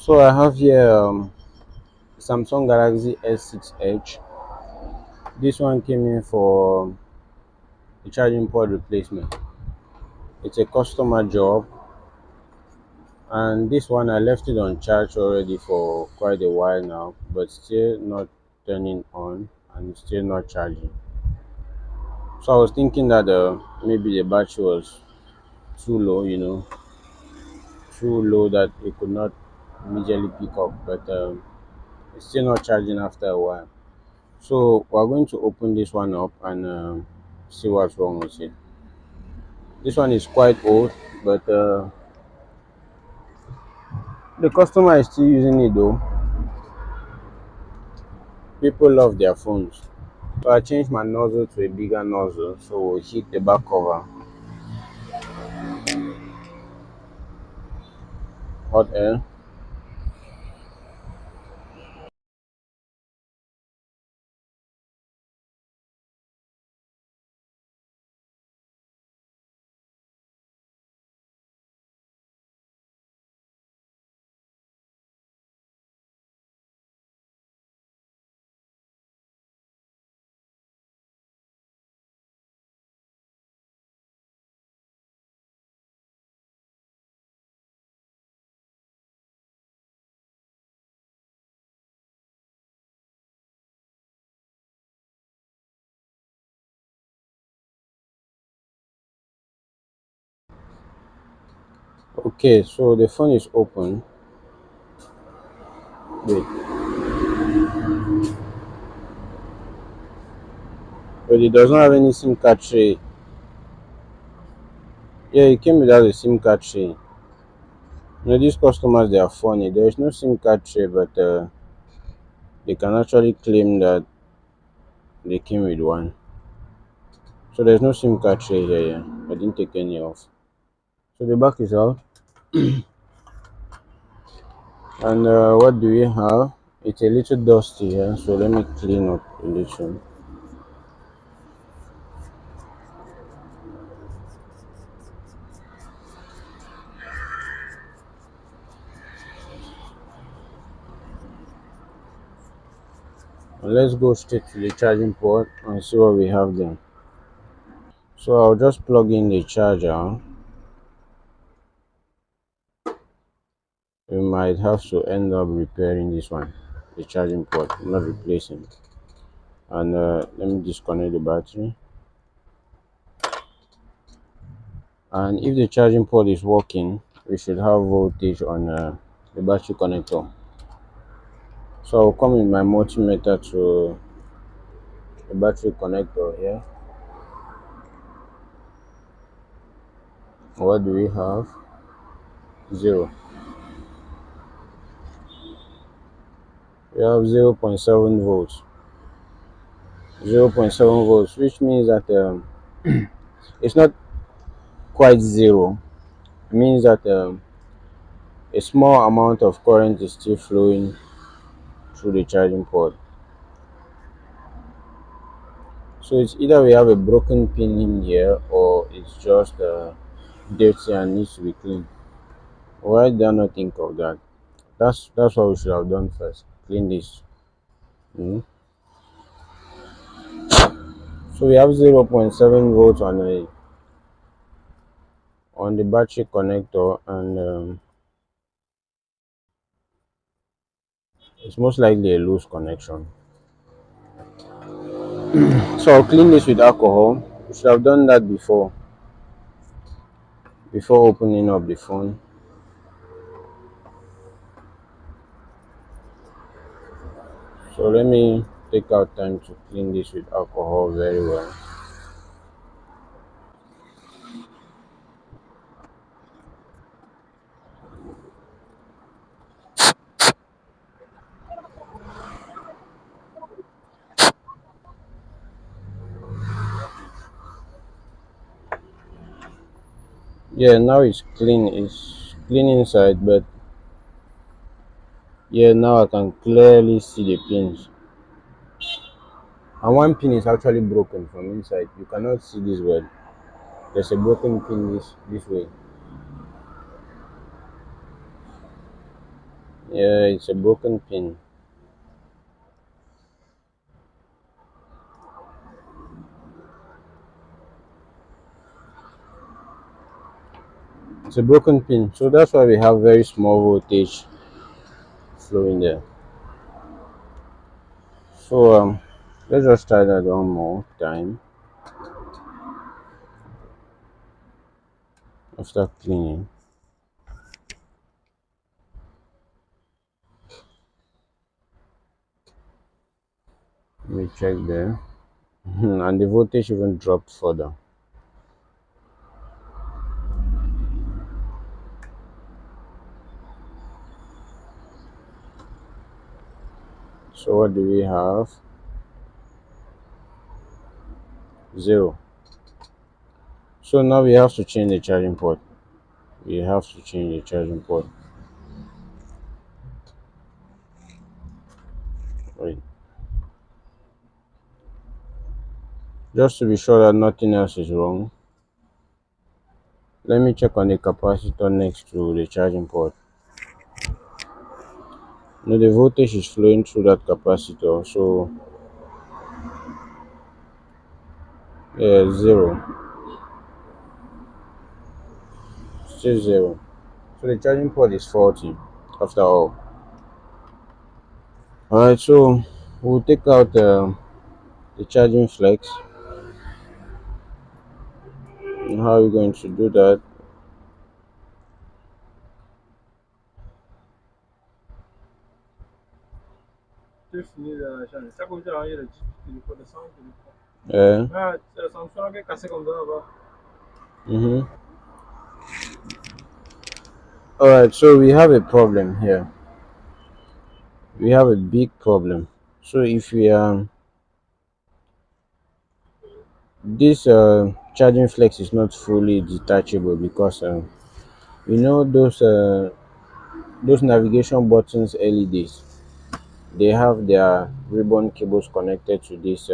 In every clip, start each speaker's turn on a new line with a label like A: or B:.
A: So I have here Samsung Galaxy S6 Edge. This one came in for a charging port replacement. It's a customer job, and this one I left it on charge already for quite a while now, but still not turning on and still not charging. So I was thinking that maybe the battery was too low, too low that it could not immediately pick up, but it's still not charging after a while. So we're going to open this one up and see what's wrong with it. This one is quite old, but the customer is still using it though. People love their phones. So I changed my nozzle to a bigger nozzle, so we'll hit the back cover. Hot air. Okay, so the phone is open. Wait, but it does not have any SIM card tray. Yeah, it came without a SIM card tray. These customers, they are funny. There is no SIM card tray, but they can actually claim that they came with one. So there's no SIM card tray here. Yeah, I didn't take any off. So the back is out, and what do we have? It's a little dusty here, so let me clean up a little. And let's go straight to the charging port and see what we have there. So I'll just plug in the charger. We might have to end up repairing this one, the charging port, not replacing. And let me disconnect the battery. And if the charging port is working, we should have voltage on the battery connector. So I'll come with my multimeter to the battery connector here. What do we have? Zero. We have 0.7 volts. 0.7 volts, which means that it's not quite zero. It means that a small amount of current is still flowing through the charging port. So it's either we have a broken pin in here or it's just dirty and needs to be cleaned. Why did I not think of that? That's what we should have done first. Clean this. Mhm. So we have 0.7 volts on the battery connector, and it's most likely a loose connection. So I'll clean this with alcohol. We should have done that before opening up the phone. So let me take out time to clean this with alcohol very well. Yeah, now it's clean. It's clean inside, but yeah, now I can clearly see the pins. And one pin is actually broken from inside. You cannot see this well. There's a broken pin this way. Yeah, it's a broken pin. It's a broken pin, so that's why we have very small voltage flowing there. So let's just try that one more time after cleaning. Let me check there. And the voltage even dropped further. So what do we have? 0. So now we have to change the charging port. We have to change the charging port. Wait. Just to be sure that nothing else is wrong, let me check on the capacitor next to the charging port. Now the voltage is flowing through that capacitor, so yeah, 0. Still 0. So the charging port is faulty after all. Alright, so we'll take out the charging flex. And how are we going to do that? Yeah. Mm-hmm. Alright, so we have a problem here. We have a big problem. So if we this charging flex is not fully detachable because those navigation buttons LEDs, they have their ribbon cables connected to this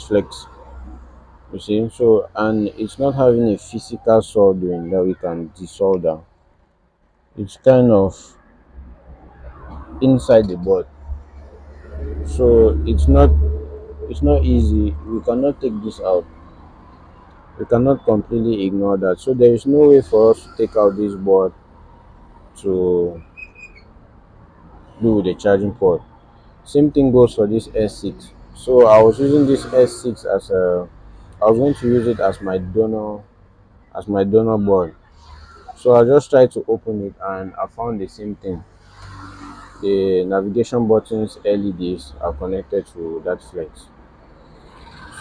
A: flex, you see. So and it's not having a physical soldering that we can desolder. It's kind of inside the board, so it's not easy. We cannot take this out. We cannot completely ignore that. So there is no way for us to take out this board to do with the charging port. Same thing goes for this S6. So I was using this S6 I was going to use it as my donor board. So I just tried to open it and I found the same thing. The navigation buttons LEDs are connected to that flex.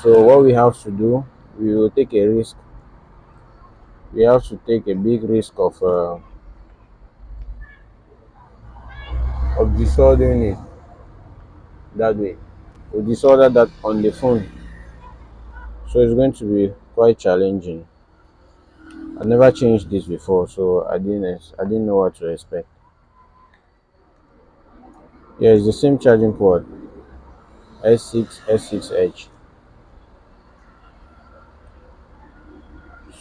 A: So what we have to do, we will take a risk. We have to take a big risk of desoldering it that way. We desolder that on the phone, so it's going to be quite challenging. I never changed this before, so I didn't know what to expect. Yeah, it's the same charging port, S6 S6H.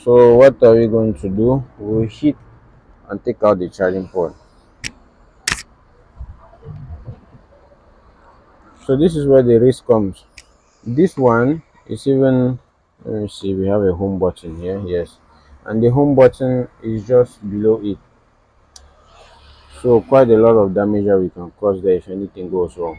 A: So what are we going to do? We'll heat and take out the charging port. So this is where the risk comes. This one is even, let me see, we have a home button here, yes, and the home button is just below it. So quite a lot of damage that we can cause there if anything goes wrong.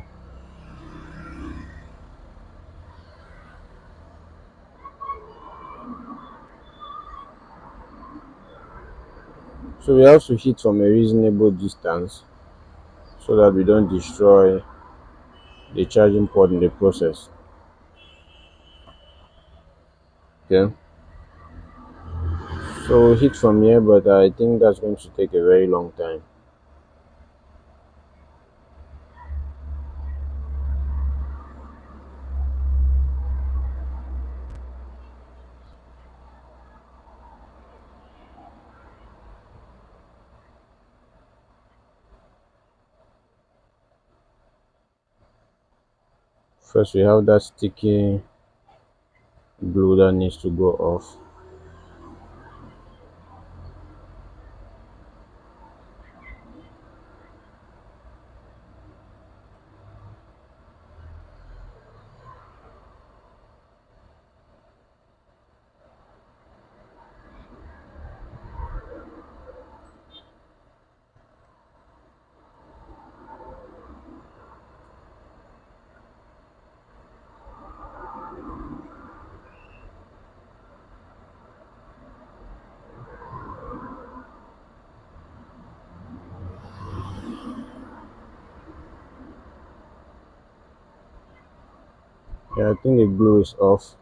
A: So we have to hit from a reasonable distance so that we don't destroy the charging port in the process. Okay. So we'll hit from here, but I think that's going to take a very long time. First we have that sticky glue that needs to go off. Yeah, I think the glue is off.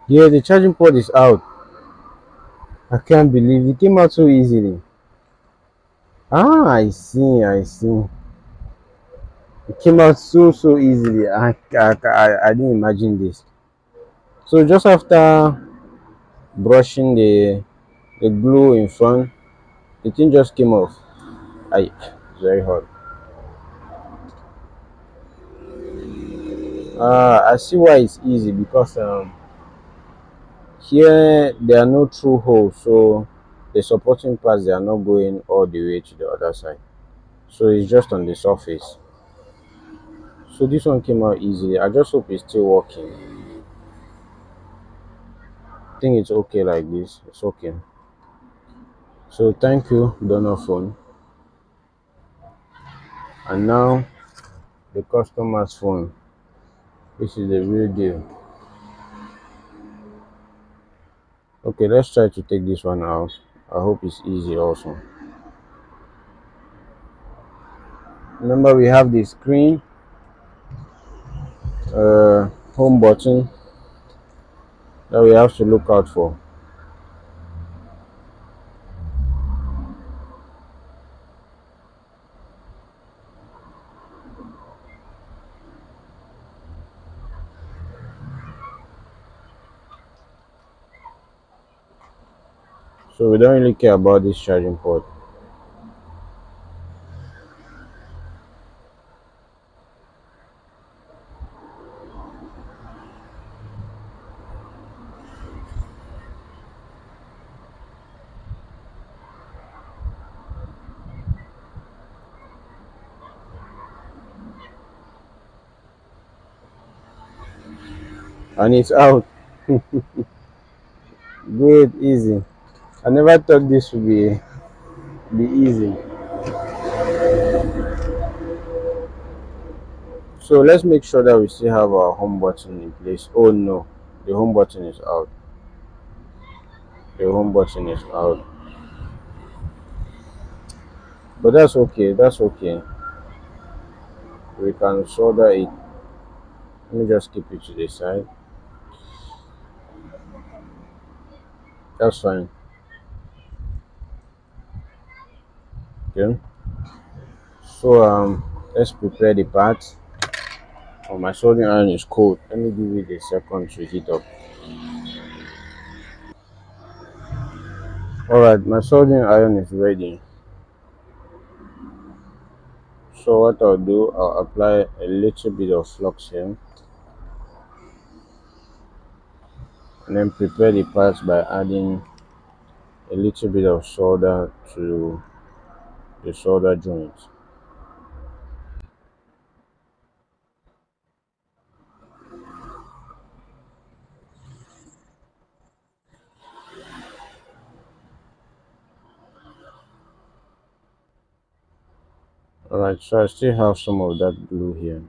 A: Yeah, the charging port is out. I can't believe it came out so easily. Ah, I see. It came out so easily. I didn't imagine this. So just after brushing the glue in front, the thing just came off. It's very hot. I see why it's easy because here there are no true holes, so the supporting parts they are not going all the way to the other side. So it's just on the surface. So this one came out easily. I just hope it's still working. I think it's okay like this. It's okay. So thank you, donor phone. And now the customer's phone. This is the real deal. Okay, let's try to take this one out. I hope it's easy also. Remember we have the screen, uh, home button that we have to look out for. So we don't really care about this charging port. And it's out. Good, easy. I never thought this would be easy. So let's make sure that we still have our home button in place. Oh no, the home button is out. The home button is out. But that's okay. That's okay. We can solder it. Let me just keep it to the side. That's fine. Okay. So let's prepare the parts. Oh, my soldering iron is cold. Let me give it a second to heat up. Alright, my soldering iron is ready. So what I'll do, I'll apply a little bit of flux here and then prepare the parts by adding a little bit of solder to the solder joint. Alright, so I still have some of that glue here.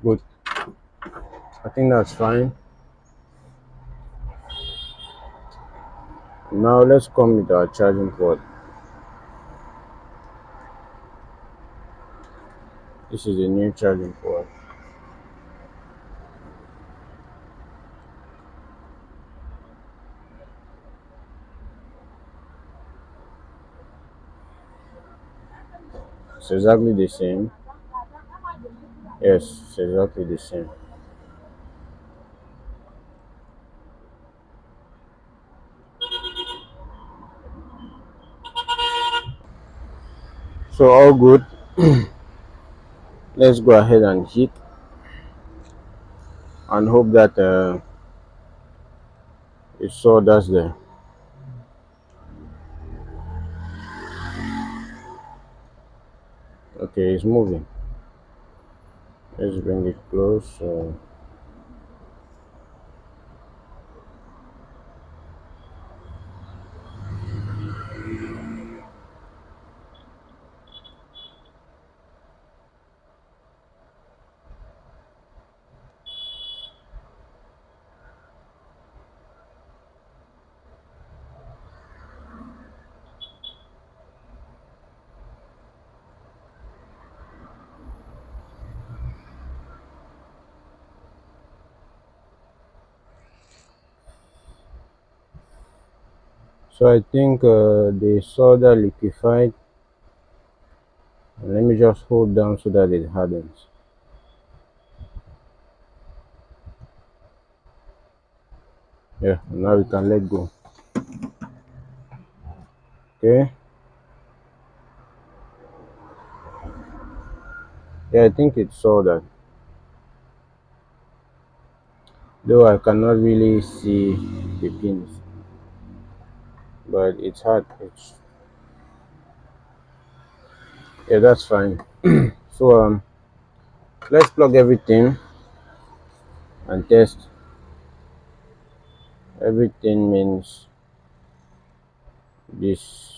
A: Good. I think that's fine. Now let's come with our charging port. This is a new charging port. It's exactly the same. Yes, it's exactly the same. So all good. Let's go ahead and heat and hope that it solders there. Okay, it's moving. Let's bring it close. So I think the solder liquefied. Let me just hold down so that it hardens. Yeah, now we can let go. Okay. Yeah, I think it's soldered. Though I cannot really see the pins, but it's hard. It's yeah, that's fine. So let's plug everything and test. Everything means this.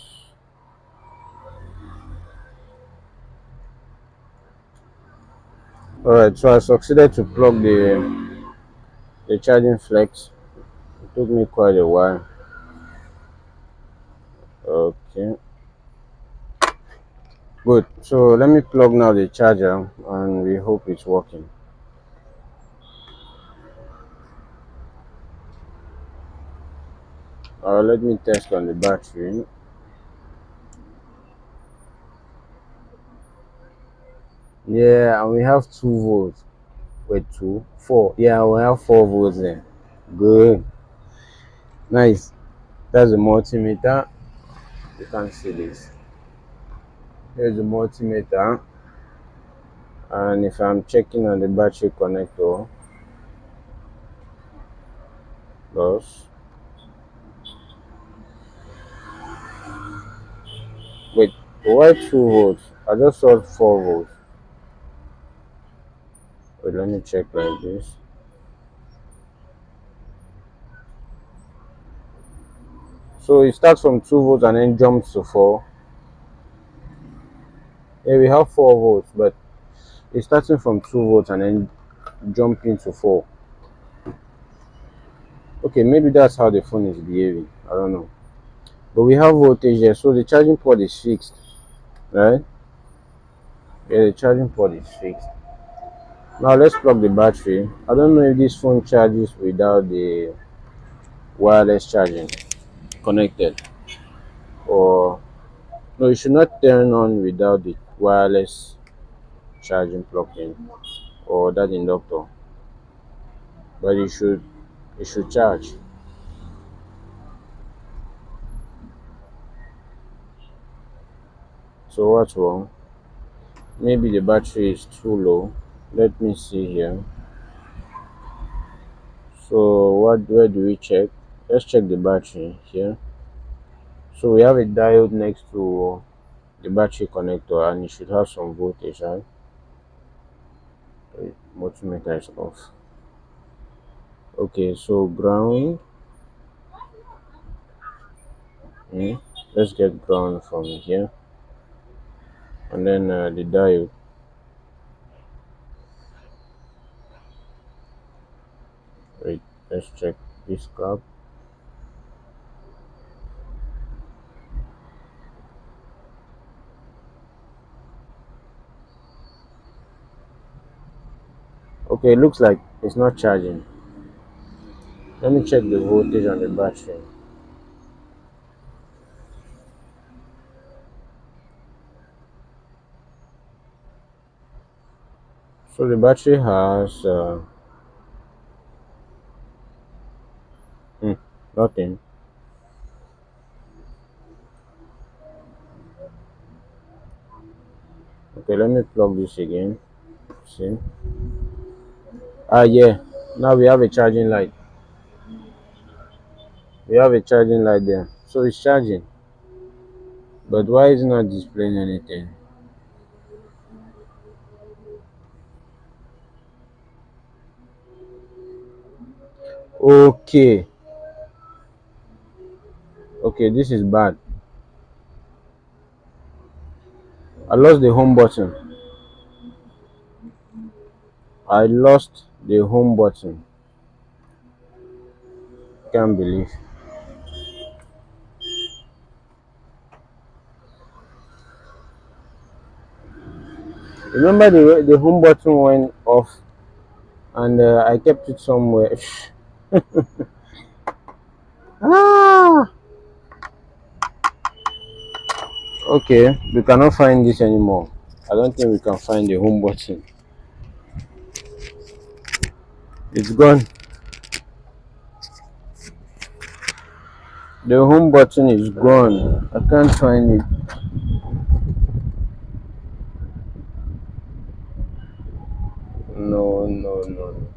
A: Alright, so I succeeded to plug the charging flex. It took me quite a while. Okay, good. So let me plug now the charger and we hope it's working. Let me test on the battery. Yeah, and we have 2 volts. Wait, 4. Yeah, we have 4 volts there. Good. Nice. That's the multimeter. You can see this. Here's the multimeter. And if I'm checking on the battery connector, plus. Wait, why 2 volts? I just saw 4 volts. Wait, let me check like this. So it starts from 2 volts and then jumps to 4. Yeah, we have 4 volts, but it's starting from 2 volts and then jumping to 4. Okay, maybe that's how the phone is behaving. I don't know. But we have voltage here, so the charging port is fixed, right? Yeah, the charging port is fixed. Now let's plug the battery. I don't know if this phone charges without the wireless charging connected, or no, it should not turn on without the wireless charging plugged in or that inductor, but it should charge. So what's wrong? Maybe the battery is too low. Let me see here. So where do we check? Let's check the battery here. So we have a diode next to the battery connector and it should have some voltage, right? Multimeter is off. Okay, so ground. Hmm, let's get ground from here, and then the diode. Wait, let's check this cap. Okay, it looks like it's not charging. Let me check the voltage on the battery. So the battery has hmm, nothing. Okay, let me plug this again. See? Yeah. Now we have a charging light. We have a charging light there. So it's charging. But why is it not displaying anything? Okay. Okay, this is bad. I lost the home button. I lost the home button. Can't believe. Remember the home button went off and I kept it somewhere. Ah! Okay, we cannot find this anymore. I don't think we can find the home button. It's gone. The home button is gone. I can't find it. No, no, no, no.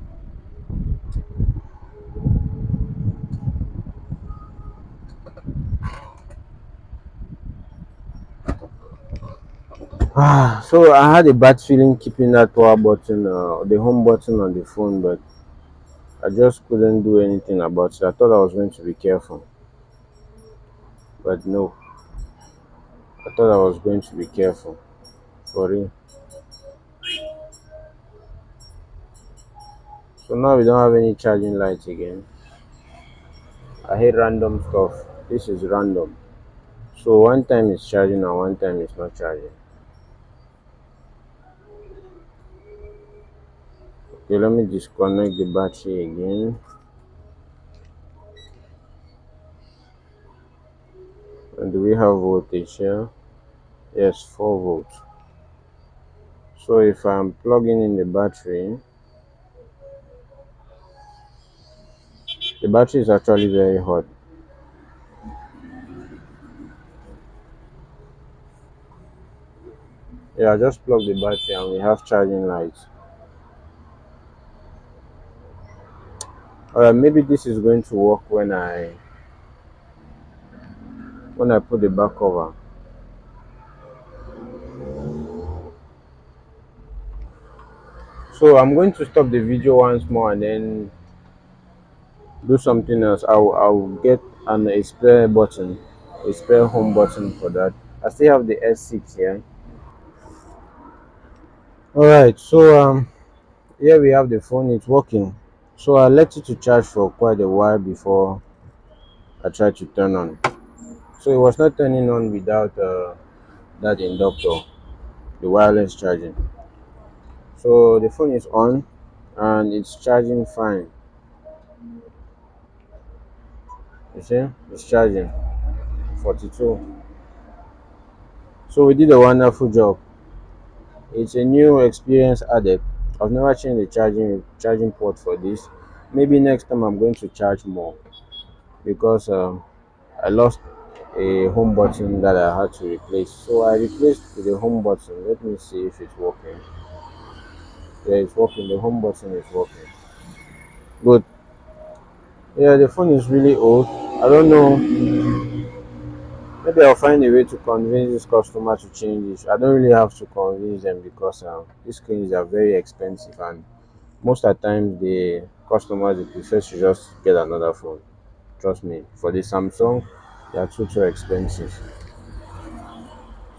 A: So I had a bad feeling keeping that power button, the home button on the phone, but I just couldn't do anything about it. I thought I was going to be careful, but no. I thought I was going to be careful. For real. So now we don't have any charging lights again. I hate random stuff. This is random. So one time it's charging and one time it's not charging. Okay, let me disconnect the battery again. And do we have voltage here? Yes, 4 volts. So if I'm plugging in the battery is actually very hot. Yeah, I just plug the battery and we have charging lights. Maybe this is going to work when I put the back cover. So I'm going to stop the video once more and then do something else. I'll get a spare button, a spare home button for that. I still have the S6 here. All right, so here we have the phone. It's working. So I let it to charge for quite a while before I tried to turn on. So it was not turning on without that inductor, the wireless charging. So the phone is on and it's charging fine. You see, it's charging 42. So we did a wonderful job. It's a new experience added. I've never changed the charging port for this. Maybe next time I'm going to charge more because I lost a home button that I had to replace. So I replaced the home button. Let me see if it's working. Yeah, it's working. The home button is working. Good. Yeah, the phone is really old. I don't know. Maybe I'll find a way to convince this customer to change it. I don't really have to convince them because these screens are very expensive and most of the time the customers they prefer to just get another phone. Trust me, for the Samsung they are too expensive.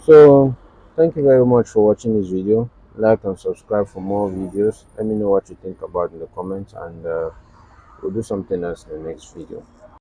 A: So thank you very much for watching this video. Like and subscribe for more videos. Let me know what you think about in the comments and we'll do something else in the next video.